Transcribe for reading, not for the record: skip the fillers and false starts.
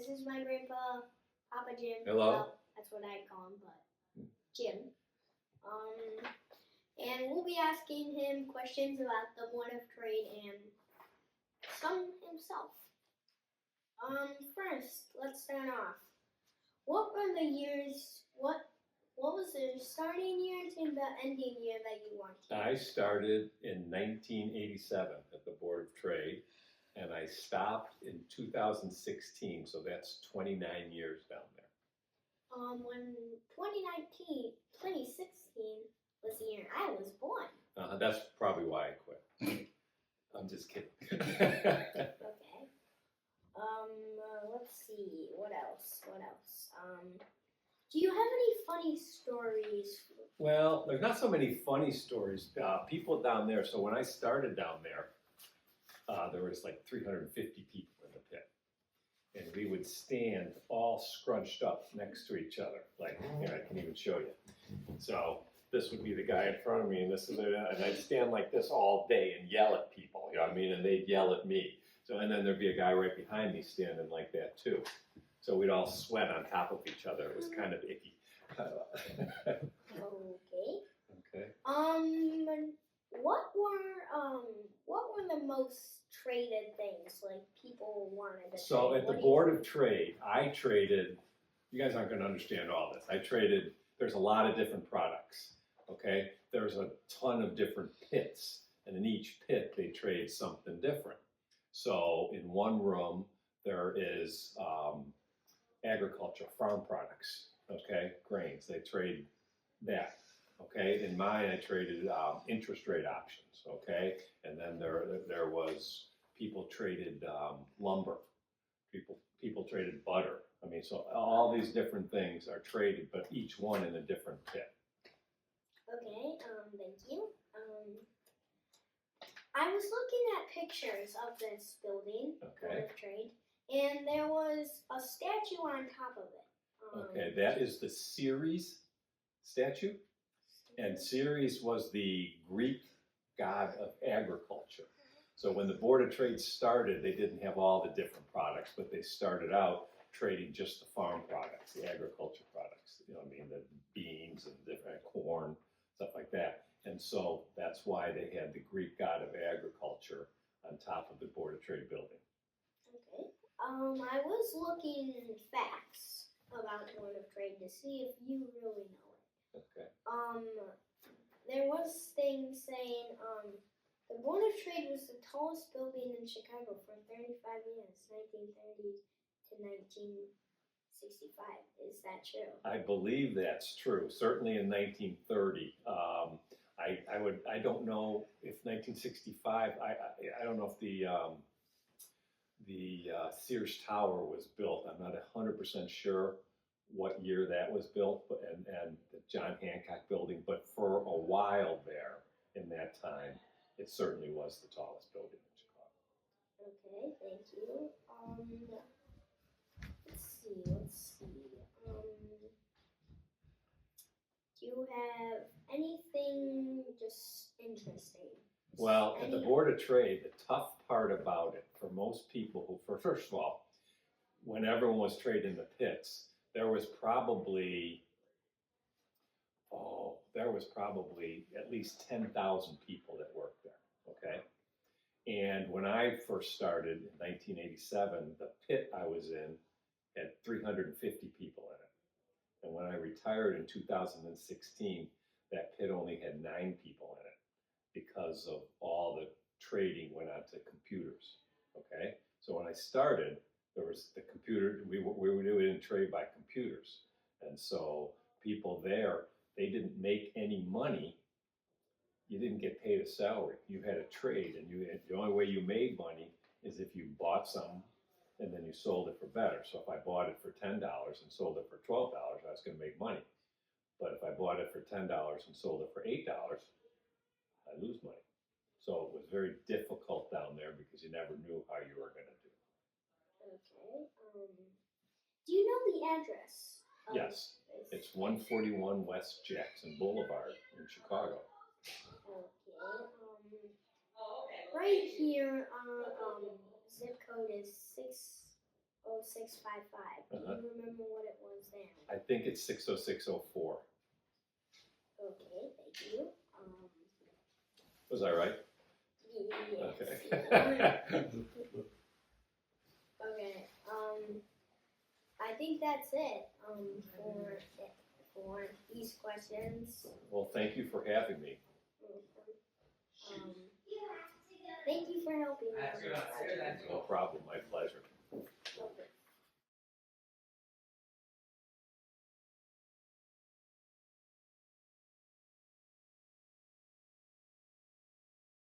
this is my grandpa, Papa Jim. Hello. Well, that's what I call him, but Jim. And we'll be asking him questions about the Board of Trade and some himself. First, let's start off. What were the years? What was the starting years and the ending year that you worked here? I started in 1987 at the Board of Trade, and I stopped in 2016, so that's 29 years down there. When 2016 was the year I was born. That's probably why I quit. I'm just kidding. Okay. Let's see. What else? Do you have any funny stories? Well, there's not so many funny stories. People down there, so when I started down there, there was like 350 people in the pit. And we would stand all scrunched up next to each other. Like, here, I can even show you. So this would be the guy in front of me, and this is and I'd stand like this all day and yell at people, you know what I mean? And they'd yell at me. So, and then there'd be a guy right behind me standing like that too. So we'd all sweat on top of each other. It was kind of icky. Okay. Okay. What were the most traded things like people wanted to So trade? at the Board of Trade, I traded, you guys aren't going to understand all this. I traded, there's a lot of different products, okay? There's a ton of different pits, and in each pit they trade something different. So in one room there is agriculture, farm products, okay? Grains, they trade that. Okay, in mine I traded interest rate options, okay, and then there was people traded lumber, people traded butter. I mean, so all these different things are traded, but each one in a different pit. Okay, thank you. I was looking at pictures of this building, Okay. Board of Trade, and there was a statue on top of it. Okay, that is the Ceres statue. And Ceres was the Greek god of agriculture. So when the Board of Trade started, they didn't have all the different products, but they started out trading just the farm products, the agriculture products. You know what I mean? The beans and different corn, stuff like that. And so that's why they had the Greek god of agriculture on top of the Board of Trade building. Okay. I was looking facts about Board of Trade to see if you really know it. Okay. There was things saying, the Board of Trade was the tallest building in Chicago for 35 years, 1930 to 1965. Is that true? I believe that's true. Certainly in 1930. I don't know if 1965. I don't know if the Sears Tower was built. I'm not 100% sure what year that was built, but and the John Hancock building, but for a while there in that time, it certainly was the tallest building in Chicago. Okay, thank you. Let's see. Do you have anything just interesting? Well, at the Board of Trade, the tough part about it for most people first of all, when everyone was trading the pits, there was probably at least 10,000 people that worked there, okay? And when I first started in 1987, the pit I was in had 350 people in it. And when I retired in 2016, that pit only had 9 people in it because of all the trading went onto computers, okay? So when I started, there was the computer, we didn't trade by computers. And so people there, they didn't make any money. You didn't get paid a salary. You had a trade, and the only way you made money is if you bought something and then you sold it for better. So if I bought it for $10 and sold it for $12, I was going to make money. But if I bought it for $10 and sold it for $8, I lose money. So it was very difficult down there because you never knew how you were going to do. Okay. Do you know the address? Yes, it's 141 West Jackson Boulevard in Chicago. Okay. Right here, zip code is 0655. Do you remember what it was then? I think it's 60604. Okay, thank you. Was I right? Yes. Okay. Okay. I think that's it. For these questions. Well, thank you for having me. Thank you for helping me. No problem. My pleasure.